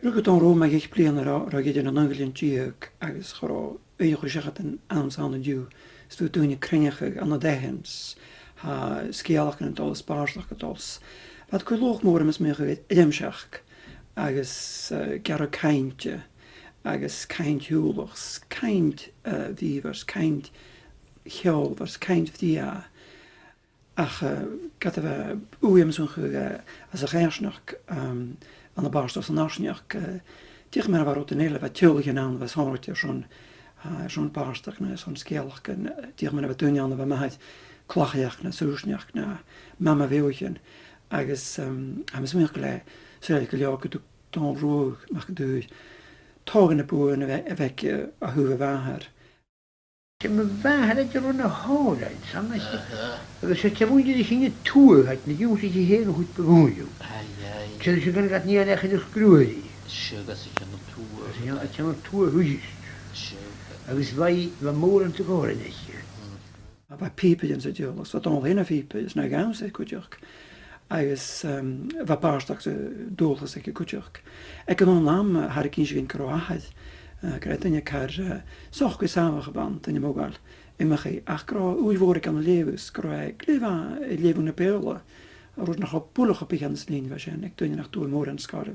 Rugad an ró meid ich bliana ra géidir an angailíonn díag agus chorá éoch seachad an ansána dú stú dúine crinnecha an dehens ha scéalach an dals báirslach a dals. Wat go loch mór is mé idimseach agus gar cainte agus caint húlachs, caint dhíhars, caint cheolhars, caint bhdia. Ach gat a bheith uim son chu as a réisnach an a báirstas an náisneach tíoch mar bhar Dhòmhnaill bheith teaghlach an bheith sáirte son báirstach na son scéalach tíoch mar bheith duine an bheith maith clachaíach na súsneach na mama bhéoichin agus hamas mé go le sé go leá go don Ruadh mach go dúid tágan na buin a bheith a thuh bheathair. Me bheatha le ar na háraid sam agus sé ceúidir sinne túhaid na dús í héan chuid begóú. Se sé gan gat níana echan grúirí. Segus sé an túa. Te an túa thuist. Agus bhaid bha mór an tuáin éiche. A bheith pípaid an sa dúlas, wat an héna pípa is na gan sé cuideach. Agus bheith báirsteach sa dúlas ag cuideach. Ag an nám har cín sé gin croáhaid. Greit daine cair soch go samach ban daine mógáil imimeché ach grá úhóric an lévus grá léhá léhú na béla a rúd nach búlach op an slín bheit sin ag duine nach dú mór an scarh.